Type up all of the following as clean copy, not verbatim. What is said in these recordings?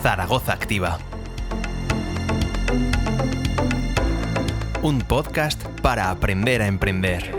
Zaragoza Activa. Un podcast para aprender a emprender.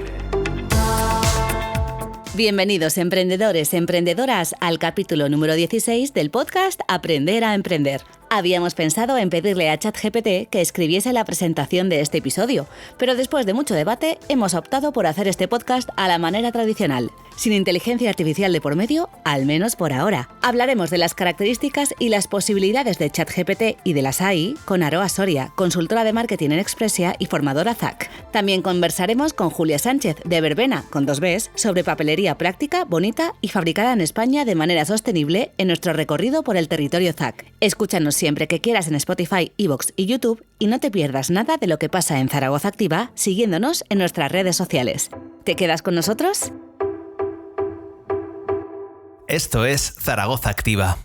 Bienvenidos emprendedores, emprendedoras al capítulo número 16 del podcast Aprender a Emprender. Habíamos pensado en pedirle a ChatGPT que escribiese la presentación de este episodio, pero después de mucho debate hemos optado por hacer este podcast a la manera tradicional, sin inteligencia artificial de por medio, al menos por ahora. Hablaremos de las características y las posibilidades de ChatGPT y de las AI con Aroa Soria, consultora de marketing en Expressia y formadora ZAC. También conversaremos con Julia Sánchez, de Verbena, con 2 Bs, sobre papelería práctica, bonita y fabricada en España de manera sostenible en nuestro recorrido por el territorio ZAC. Escúchanos siempre que quieras en Spotify, iVoox y YouTube y no te pierdas nada de lo que pasa en Zaragoza Activa siguiéndonos en nuestras redes sociales. ¿Te quedas con nosotros? Esto es Zaragoza Activa.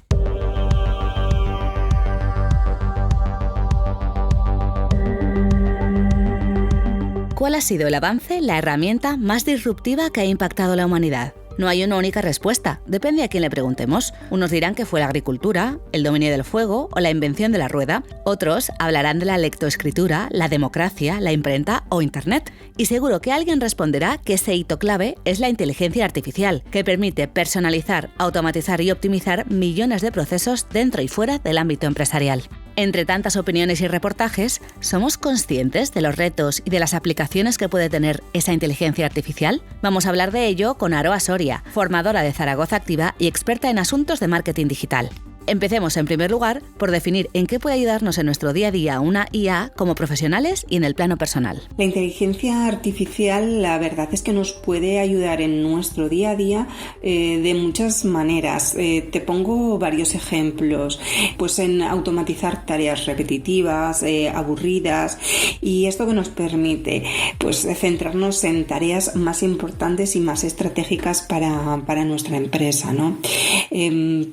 ¿Cuál ha sido el avance, la herramienta más disruptiva que ha impactado a la humanidad? No hay una única respuesta, depende a quién le preguntemos. Unos dirán que fue la agricultura, el dominio del fuego o la invención de la rueda. Otros hablarán de la lectoescritura, la democracia, la imprenta o Internet. Y seguro que alguien responderá que ese hito clave es la inteligencia artificial, que permite personalizar, automatizar y optimizar millones de procesos dentro y fuera del ámbito empresarial. Entre tantas opiniones y reportajes, ¿somos conscientes de los retos y de las aplicaciones que puede tener esa inteligencia artificial? Vamos a hablar de ello con Aroa Soria, formadora de Zaragoza Activa y experta en asuntos de marketing digital. Empecemos en primer lugar por definir en qué puede ayudarnos en nuestro día a día una IA como profesionales y en el plano personal. La inteligencia artificial, la verdad es que nos puede ayudar en nuestro día a día de muchas maneras. Te pongo varios ejemplos, pues en automatizar tareas repetitivas, aburridas, y esto que nos permite pues centrarnos en tareas más importantes y más estratégicas para nuestra empresa, ¿no?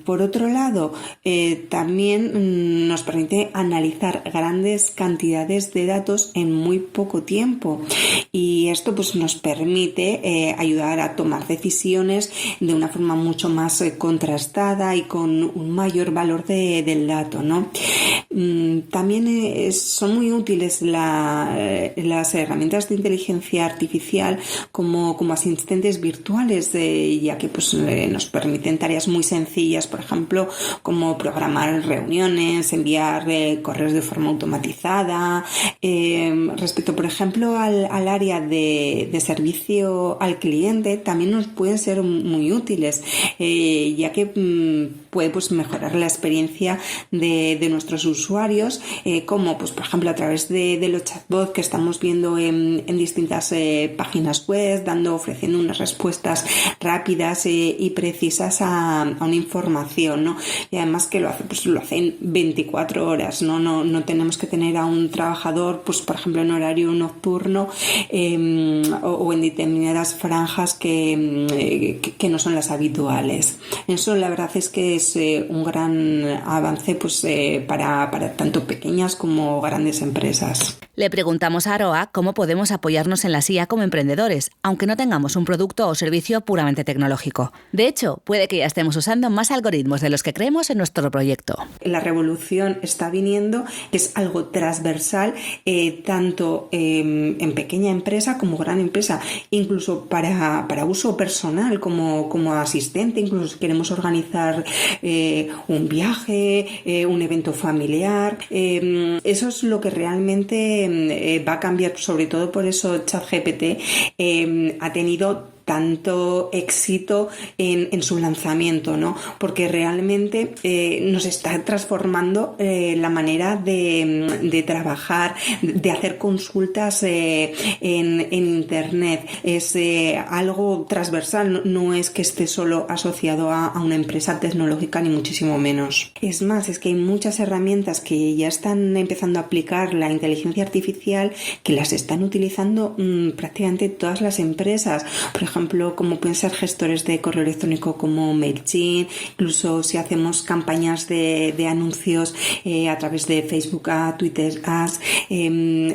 Por otro lado, también nos permite analizar grandes cantidades de datos en muy poco tiempo, y esto pues nos permite ayudar a tomar decisiones de una forma mucho más contrastada y con un mayor valor del dato, ¿no? También son muy útiles las herramientas de inteligencia artificial como asistentes virtuales, ya que pues, nos permiten tareas muy sencillas, por ejemplo, como programar reuniones, enviar correos de forma automatizada. Respecto, por ejemplo, al área de servicio al cliente, también nos pueden ser muy útiles, ya que puede pues, mejorar la experiencia de nuestros usuarios, como pues, por ejemplo a través de los chatbots que estamos viendo en distintas páginas web, ofreciendo unas respuestas rápidas y precisas a una información, ¿no? Y además que lo hace en 24 horas, no tenemos que tener a un trabajador, pues por ejemplo en horario nocturno o en determinadas franjas que no son las habituales. Eso la verdad es que es un gran avance pues para tanto pequeñas como grandes empresas. Le preguntamos a Aroa cómo podemos apoyarnos en la IA como emprendedores, aunque no tengamos un producto o servicio puramente tecnológico. De hecho, puede que ya estemos usando más algoritmos de los que creemos en nuestro proyecto. La revolución está viniendo, es algo transversal, tanto en pequeña empresa como gran empresa, incluso para uso personal como asistente, incluso si queremos organizar un viaje, un evento familiar. Eso es lo que realmente va a cambiar, sobre todo por eso ChatGPT ha tenido tanto éxito en su lanzamiento, ¿no? Porque realmente nos está transformando la manera de trabajar, de hacer consultas en Internet. Es algo transversal, no es que esté solo asociado a una empresa tecnológica, ni muchísimo menos. Es más, es que hay muchas herramientas que ya están empezando a aplicar la inteligencia artificial, que las están utilizando prácticamente todas las empresas. Por ejemplo, ejemplo, como pueden ser gestores de correo electrónico como MailChimp, incluso si hacemos campañas de anuncios a través de Facebook Ads, Twitter Ads,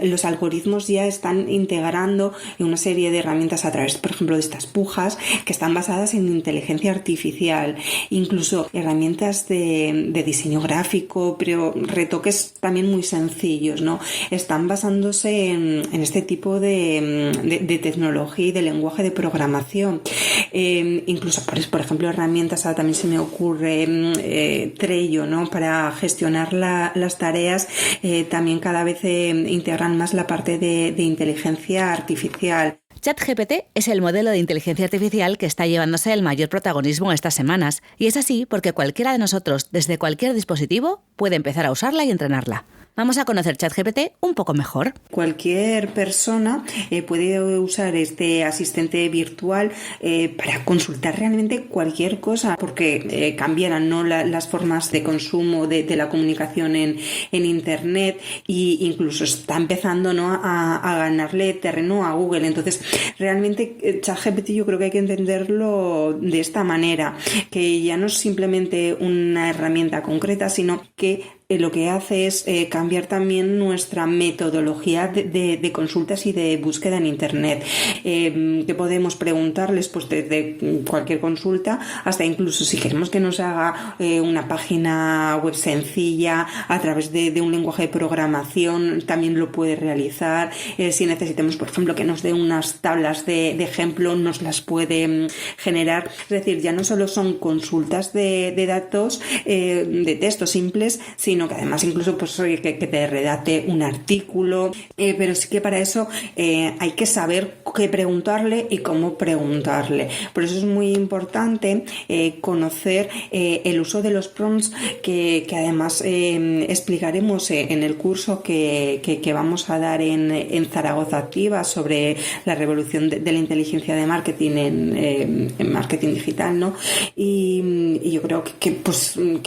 los algoritmos ya están integrando una serie de herramientas a través, por ejemplo, de estas pujas que están basadas en inteligencia artificial, incluso herramientas de diseño gráfico, pero retoques también muy sencillos, ¿no? Están basándose en este tipo de tecnología y de lenguaje de programación. Incluso, por ejemplo, herramientas, ahora también se me ocurre Trello, ¿no? Para gestionar las tareas, también cada vez integran más la parte de inteligencia artificial. ChatGPT es el modelo de inteligencia artificial que está llevándose el mayor protagonismo estas semanas, y es así porque cualquiera de nosotros, desde cualquier dispositivo, puede empezar a usarla y entrenarla. Vamos a conocer ChatGPT un poco mejor. Cualquier persona puede usar este asistente virtual para consultar realmente cualquier cosa, porque cambiaran, ¿no?, las formas de consumo de la comunicación en Internet, e incluso está empezando, ¿no?, a ganarle terreno a Google. Entonces, realmente ChatGPT yo creo que hay que entenderlo de esta manera, que ya no es simplemente una herramienta concreta, sino que lo que hace es cambiar también nuestra metodología de consultas y de búsqueda en Internet. ¿Qué podemos preguntarles? Pues desde cualquier consulta hasta incluso si queremos que nos haga una página web sencilla a través de un lenguaje de programación, también lo puede realizar. Si necesitamos, por ejemplo, que nos dé unas tablas de ejemplo, nos las puede generar. Es decir, ya no solo son consultas de datos, de textos simples, sino que además incluso pues que te redacte un artículo, pero sí que para eso hay que saber qué preguntarle y cómo preguntarle. Por eso es muy importante conocer el uso de los prompts que además explicaremos en el curso que vamos a dar en Zaragoza Activa sobre la revolución de la inteligencia de marketing en marketing digital, ¿no? Y yo creo que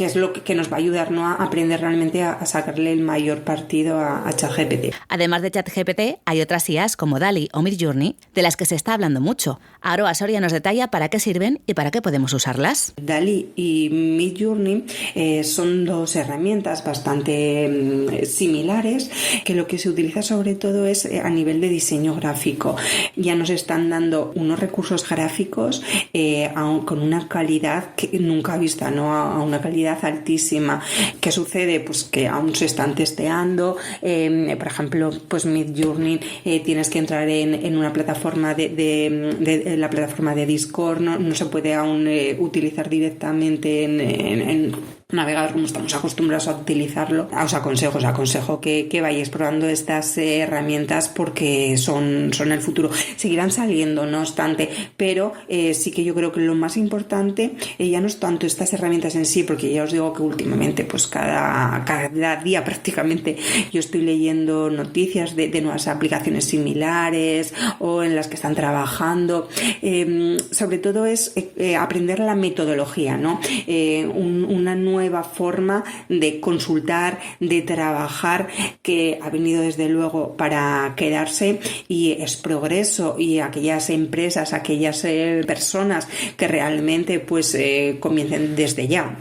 es lo que nos va a ayudar, ¿no?, a aprender realmente a sacarle el mayor partido a ChatGPT. Además de ChatGPT, hay otras IAs como DALL-E o Midjourney, de las que se está hablando mucho. Aroa Soria nos detalla para qué sirven y para qué podemos usarlas. DALL-E y Midjourney son dos herramientas bastante similares, que lo que se utiliza sobre todo es a nivel de diseño gráfico. Ya nos están dando unos recursos gráficos con una calidad que nunca vista, ¿no?, a una calidad altísima. ¿Qué sucede? Pues que aún se están testeando. Por ejemplo, pues Midjourney, tienes que entrar en una plataforma de la plataforma de Discord, no se puede aún utilizar directamente en navegador como estamos acostumbrados a utilizarlo. Os aconsejo que vayáis probando estas herramientas porque son el futuro. Seguirán saliendo, no obstante, pero sí que yo creo que lo más importante ya no es tanto estas herramientas en sí, porque ya os digo que últimamente pues cada día prácticamente yo estoy leyendo noticias de nuevas aplicaciones similares o en las que están trabajando. Sobre todo es aprender la metodología, ¿no? Una nueva forma de consultar, de trabajar, que ha venido desde luego para quedarse y es progreso, y aquellas empresas, aquellas personas que realmente pues comiencen desde ya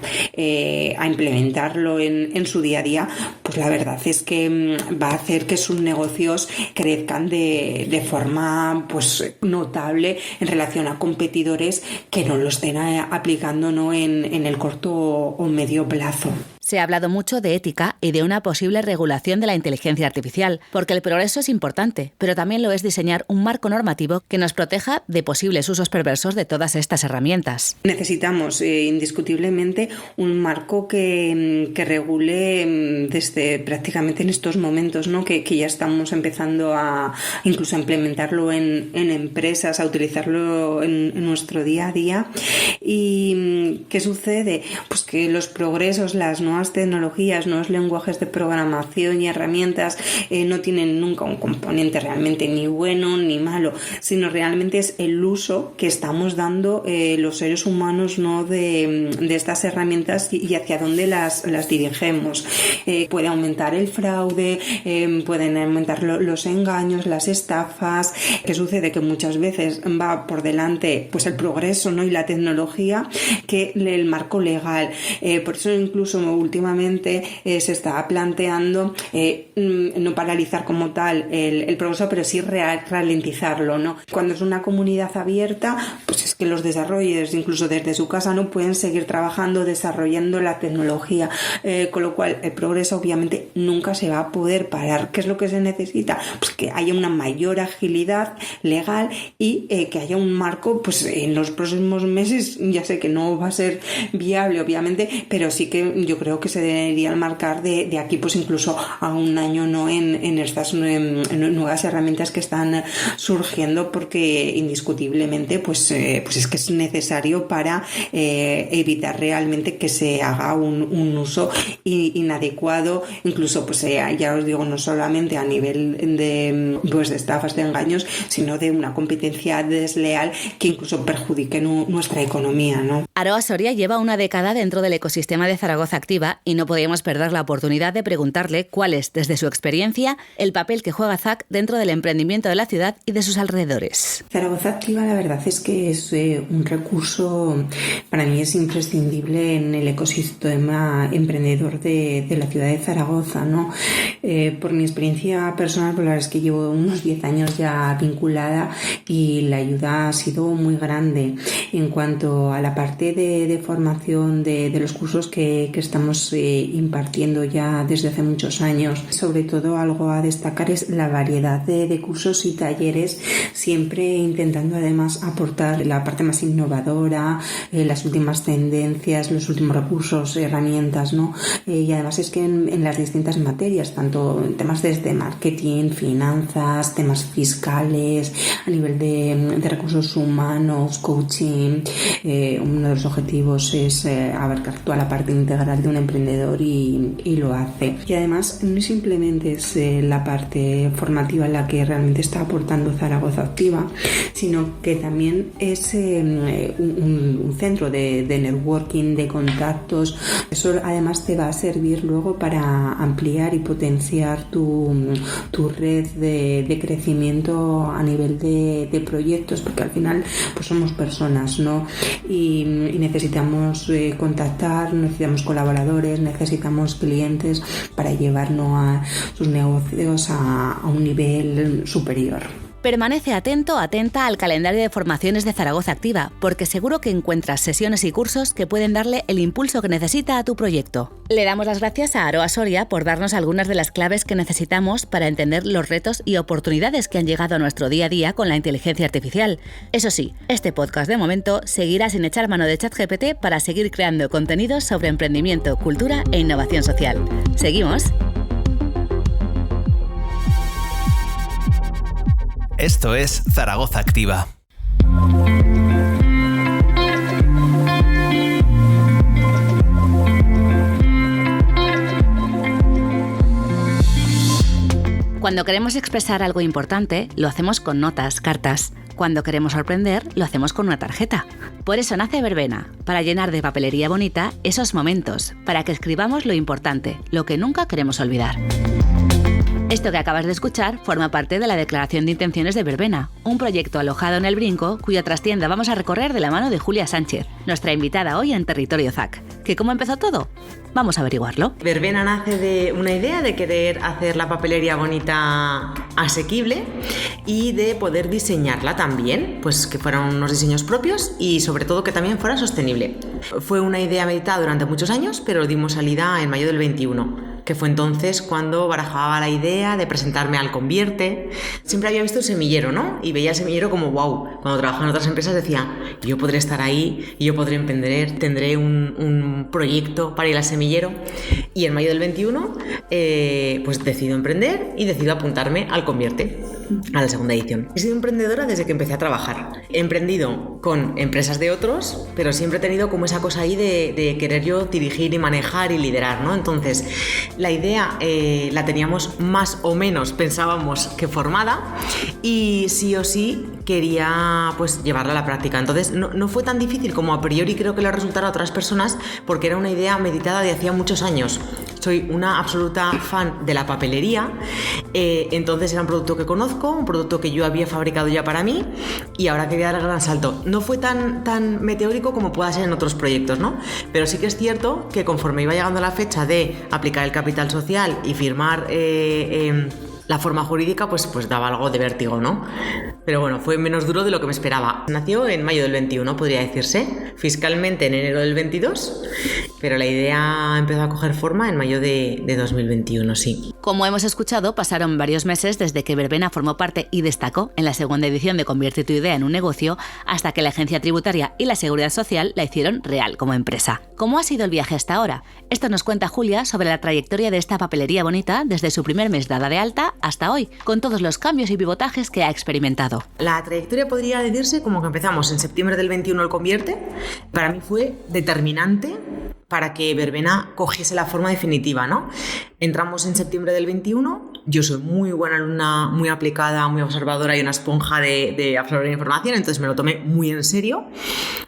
a implementarlo en su día a día, pues la verdad es que va a hacer que sus negocios crezcan de forma pues notable en relación a competidores que no lo estén aplicando, ¿no?, en el corto o medio plazo. Se ha hablado mucho de ética y de una posible regulación de la inteligencia artificial, porque el progreso es importante, pero también lo es diseñar un marco normativo que nos proteja de posibles usos perversos de todas estas herramientas. Necesitamos indiscutiblemente un marco que regule desde prácticamente en estos momentos, ¿no?, que ya estamos empezando a incluso a implementarlo en empresas, a utilizarlo en nuestro día a día. ¿Y qué sucede? Pues que los progresos, las nuevas nuevas tecnologías, nuevos lenguajes de programación y herramientas no tienen nunca un componente realmente ni bueno ni malo, sino realmente es el uso que estamos dando los seres humanos, ¿no?, de estas herramientas y hacia dónde las dirigimos. Puede aumentar el fraude, pueden aumentar los engaños, las estafas. ¿Qué sucede? Que muchas veces va por delante pues el progreso, ¿no?, y la tecnología que el marco legal. Por eso incluso últimamente se está planteando no paralizar como tal el progreso, pero sí ralentizarlo, ¿no? Cuando es una comunidad abierta, pues es que los desarrolladores incluso desde su casa no pueden seguir trabajando, desarrollando la tecnología, con lo cual el progreso obviamente nunca se va a poder parar. ¿Qué es lo que se necesita? Pues que haya una mayor agilidad legal y que haya un marco, pues en los próximos meses. Ya sé que no va a ser viable obviamente, pero sí que yo creo que se debería marcar de aquí pues incluso a un año, ¿no?, en estas nuevas herramientas que están surgiendo, porque indiscutiblemente pues es que es necesario para evitar realmente que se haga un uso inadecuado, incluso pues ya os digo, no solamente a nivel de estafas, de engaños, sino de una competencia desleal que incluso perjudique nuestra economía, ¿no? Aroa Soria lleva una década dentro del ecosistema de Zaragoza Activa y no podíamos perder la oportunidad de preguntarle cuál es, desde su experiencia, el papel que juega ZAC dentro del emprendimiento de la ciudad y de sus alrededores. Zaragoza Activa, la verdad es que es un recurso, para mí es imprescindible en el ecosistema emprendedor de la ciudad de Zaragoza, ¿no? Por mi experiencia personal, pues la verdad es que llevo unos 10 años ya vinculada y la ayuda ha sido muy grande. En cuanto a la parte de formación de los cursos que estamos impartiendo ya desde hace muchos años, sobre todo algo a destacar es la variedad de cursos y talleres, siempre intentando además aportar la parte más innovadora, las últimas tendencias, los últimos recursos, herramientas, ¿no? Y además es que en las distintas materias, tanto en temas desde marketing, finanzas, temas fiscales, a nivel de recursos humanos, coaching, uno de los objetivos es abarcar toda la parte integral de un emprendedor y lo hace. Y además no simplemente es la parte formativa en la que realmente está aportando Zaragoza Activa, sino que también es un centro de networking, de contactos. Eso además te va a servir luego para ampliar y potenciar tu red de crecimiento a nivel de proyectos, porque al final pues somos personas, ¿no? Y necesitamos contactar, necesitamos colaboradores, necesitamos clientes para llevarnos a sus negocios a un nivel superior. Permanece atenta al calendario de formaciones de Zaragoza Activa, porque seguro que encuentras sesiones y cursos que pueden darle el impulso que necesita a tu proyecto. Le damos las gracias a Aroa Soria por darnos algunas de las claves que necesitamos para entender los retos y oportunidades que han llegado a nuestro día a día con la inteligencia artificial. Eso sí, este podcast de momento seguirá sin echar mano de ChatGPT para seguir creando contenidos sobre emprendimiento, cultura e innovación social. ¿Seguimos? Esto es Zaragoza Activa. Cuando queremos expresar algo importante, lo hacemos con notas, cartas. Cuando queremos sorprender, lo hacemos con una tarjeta. Por eso nace Verbena, para llenar de papelería bonita esos momentos, para que escribamos lo importante, lo que nunca queremos olvidar. Esto que acabas de escuchar forma parte de la Declaración de Intenciones de Verbena, un proyecto alojado en El Brinco, cuya trastienda vamos a recorrer de la mano de Julia Sánchez, nuestra invitada hoy en Territorio ZAC. ¿Que cómo empezó todo? Vamos a averiguarlo. Verbena nace de una idea de querer hacer la papelería bonita asequible y de poder diseñarla también, pues que fueran unos diseños propios y sobre todo que también fuera sostenible. Fue una idea meditada durante muchos años, pero dimos salida en mayo del 21. Que fue entonces cuando barajaba la idea de presentarme al Convierte. Siempre había visto el semillero, ¿no? Y veía el semillero como wow. Cuando trabajaba en otras empresas decía, yo podré estar ahí, y yo podré emprender, tendré un proyecto para ir al semillero. Y en mayo del 21 pues decido emprender y decido apuntarme al Convierte. a la segunda edición. He sido emprendedora desde que empecé a trabajar. He emprendido con empresas de otros, pero siempre he tenido como esa cosa ahí de querer yo dirigir y manejar y liderar, ¿no? Entonces, la idea la teníamos más o menos, pensábamos que formada, y sí o sí quería pues llevarla a la práctica. Entonces no fue tan difícil como a priori creo que le resultara a otras personas, porque era una idea meditada de hacía muchos años. Soy una absoluta fan de la papelería, entonces era un producto que conozco, un producto que yo había fabricado ya para mí, y ahora quería dar el gran salto. No fue tan meteórico como pueda ser en otros proyectos, ¿no? Pero sí que es cierto que conforme iba llegando la fecha de aplicar el capital social y firmar la forma jurídica, pues daba algo de vértigo, ¿no? Pero bueno, fue menos duro de lo que me esperaba. Nació en mayo del 21, podría decirse, fiscalmente en enero del 22, pero la idea empezó a coger forma en mayo de 2021, sí. Como hemos escuchado, pasaron varios meses desde que Verbena formó parte y destacó en la segunda edición de Convierte tu idea en un negocio, hasta que la Agencia Tributaria y la Seguridad Social la hicieron real como empresa. ¿Cómo ha sido el viaje hasta ahora? Esto nos cuenta Julia sobre la trayectoria de esta papelería bonita desde su primer mes dada de alta hasta hoy, con todos los cambios y pivotajes que ha experimentado. La trayectoria podría decirse como que empezamos en septiembre del 21 el Convierte. Para mí fue determinante para que Verbena cogiese la forma definitiva, ¿no? Entramos en septiembre del 21, yo soy muy buena alumna, muy aplicada, muy observadora y una esponja de absorber información, entonces me lo tomé muy en serio.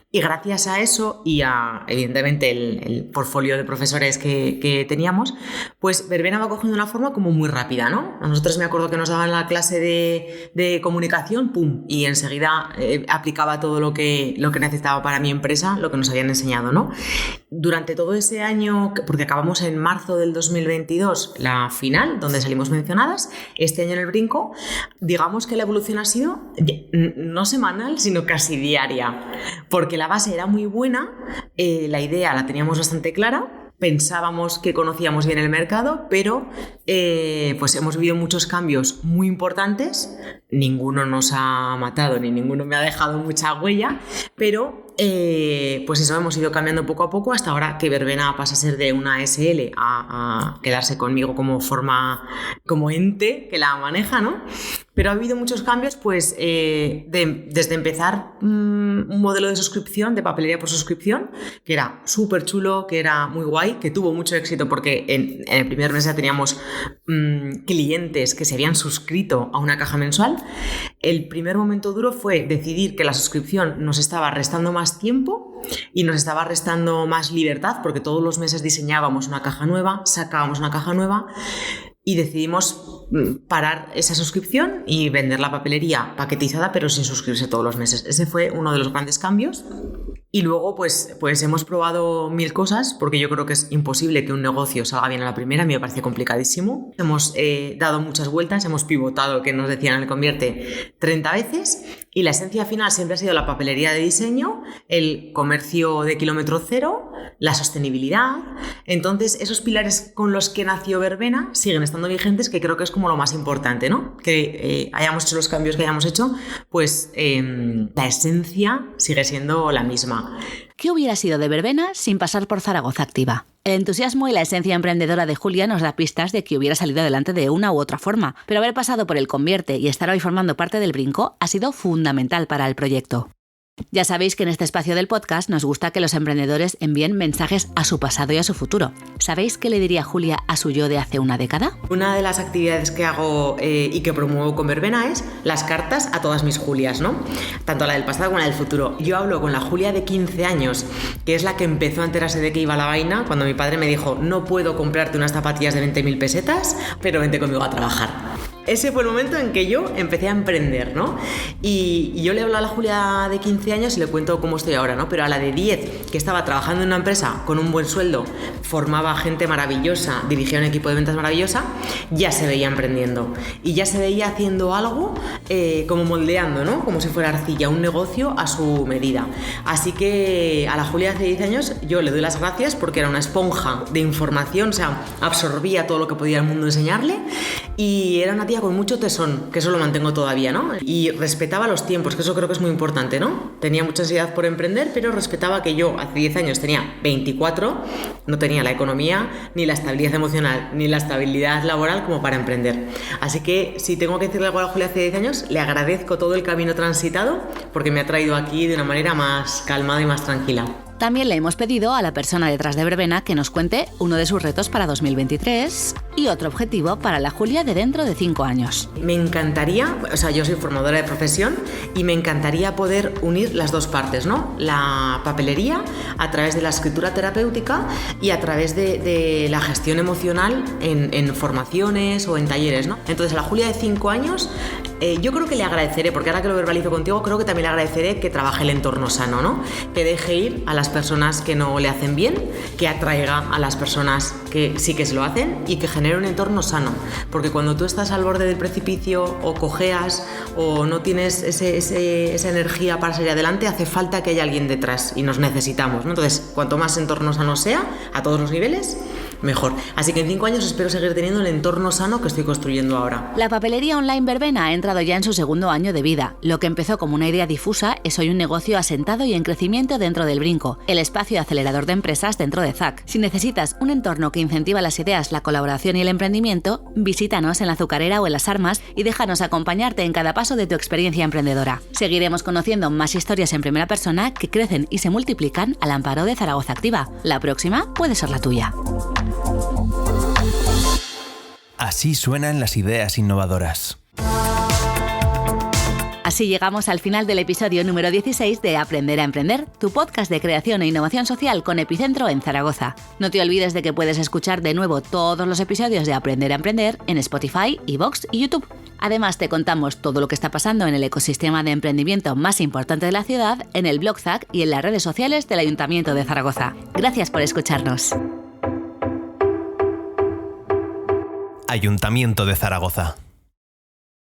Y gracias a eso y a, evidentemente, el portfolio de profesores que teníamos, pues Verbena va cogiendo una forma como muy rápida, ¿no? A nosotros me acuerdo que nos daban la clase de comunicación, ¡pum! Y enseguida aplicaba todo lo que necesitaba para mi empresa, lo que nos habían enseñado, ¿no? Durante todo ese año, porque acabamos en marzo del 2022 la final, donde salimos mencionadas, este año en el brinco, digamos que la evolución ha sido no semanal, sino casi diaria, porque la base era muy buena, la idea la teníamos bastante clara, pensábamos que conocíamos bien el mercado, pero pues hemos vivido muchos cambios muy importantes, ninguno nos ha matado ni ninguno me ha dejado mucha huella, pero pues eso, hemos ido cambiando poco a poco hasta ahora que Verbena pasa a ser de una SL a quedarse conmigo como ente que la maneja, ¿no? Pero ha habido muchos cambios, pues desde empezar un modelo de suscripción, de papelería por suscripción, que era súper chulo, que era muy guay, que tuvo mucho éxito porque en el primer mes ya teníamos clientes que se habían suscrito a una caja mensual. El primer momento duro fue decidir que la suscripción nos estaba restando más tiempo y nos estaba restando más libertad, porque todos los meses diseñábamos una caja nueva, sacábamos una caja nueva, y decidimos parar esa suscripción y vender la papelería paquetizada pero sin suscribirse todos los meses. Ese fue uno de los grandes cambios. Y luego pues hemos probado 1000 cosas, porque yo creo que es imposible que un negocio salga bien a la primera, a mí me parece complicadísimo. Hemos dado muchas vueltas, hemos pivotado, que nos decían en el Convierte, 30 veces, y la esencia final siempre ha sido la papelería de diseño, el comercio de kilómetro cero, la sostenibilidad. Entonces esos pilares con los que nació Verbena siguen estando vigentes, que creo que es como lo más importante, ¿no? Que hayamos hecho los cambios que hayamos hecho, pues la esencia sigue siendo la misma. ¿Qué hubiera sido de Verbena sin pasar por Zaragoza Activa? El entusiasmo y la esencia emprendedora de Julia nos da pistas de que hubiera salido adelante de una u otra forma, pero haber pasado por el Convierte y estar hoy formando parte del Brinco ha sido fundamental para el proyecto. Ya sabéis que en este espacio del podcast nos gusta que los emprendedores envíen mensajes a su pasado y a su futuro. ¿Sabéis qué le diría Julia a su yo de hace una década? Una de las actividades que hago y que promuevo con Verbena es las cartas a todas mis Julias, ¿no? Tanto a la del pasado como a la del futuro. Yo hablo con la Julia de 15 años, que es la que empezó a enterarse de que iba la vaina, cuando mi padre me dijo: no puedo comprarte unas zapatillas de 20.000 pesetas, pero vente conmigo a trabajar. Ese fue el momento en que yo empecé a emprender, ¿no? Y yo le hablo a la Julia de 15 años y le cuento cómo estoy ahora, ¿no? Pero a la de 10, que estaba trabajando en una empresa con un buen sueldo, formaba gente maravillosa, dirigía un equipo de ventas maravillosa, ya se veía emprendiendo. Y ya se veía haciendo algo como moldeando, ¿no? Como si fuera arcilla, un negocio a su medida. Así que a la Julia de hace 10 años yo le doy las gracias, porque era una esponja de información, o sea, absorbía todo lo que podía el mundo enseñarle, y era una tía hacía con mucho tesón, que eso lo mantengo todavía, ¿no? Y respetaba los tiempos, que eso creo que es muy importante, ¿no? Tenía mucha ansiedad por emprender, pero respetaba que yo hace 10 años tenía 24, no tenía la economía, ni la estabilidad emocional, ni la estabilidad laboral como para emprender. Así que si tengo que decirle algo a Julia hace 10 años, le agradezco todo el camino transitado porque me ha traído aquí de una manera más calmada y más tranquila. También le hemos pedido a la persona detrás de Verbena que nos cuente uno de sus retos para 2023 y otro objetivo para la Julia de dentro de 5 años. Me encantaría, yo soy formadora de profesión y me encantaría poder unir las dos partes, ¿no? La papelería a través de la escritura terapéutica y a través de la gestión emocional en formaciones o en talleres, ¿no? Entonces, a la Julia de 5 años, yo creo que le agradeceré, porque ahora que lo verbalizo contigo, creo que también le agradeceré que trabaje el entorno sano, ¿no? Que deje ir a las personas que no le hacen bien, que atraiga a las personas que sí que se lo hacen y que genere un entorno sano. Porque cuando tú estás al borde del precipicio o cojeas o no tienes esa energía para salir adelante, hace falta que haya alguien detrás y nos necesitamos, ¿no? Entonces, cuanto más entorno sano sea, a todos los niveles, mejor. Así que en 5 años espero seguir teniendo el entorno sano que estoy construyendo ahora. La papelería online Verbena ha entrado ya en su 2.º año de vida. Lo que empezó como una idea difusa es hoy un negocio asentado y en crecimiento dentro del Brinco, el espacio acelerador de empresas dentro de ZAC. Si necesitas un entorno que incentiva las ideas, la colaboración y el emprendimiento, visítanos en la Azucarera o en Las Armas y déjanos acompañarte en cada paso de tu experiencia emprendedora. Seguiremos conociendo más historias en primera persona que crecen y se multiplican al amparo de Zaragoza Activa. La próxima puede ser la tuya. Así suenan las ideas innovadoras. Así llegamos al final del episodio número 16 de Aprender a Emprender, tu podcast de creación e innovación social con epicentro en Zaragoza. No te olvides de que puedes escuchar de nuevo todos los episodios de Aprender a Emprender en Spotify, iVoox y YouTube. Además, te contamos todo lo que está pasando en el ecosistema de emprendimiento más importante de la ciudad, en el blog ZAC y en las redes sociales del Ayuntamiento de Zaragoza. Gracias por escucharnos. Ayuntamiento de Zaragoza.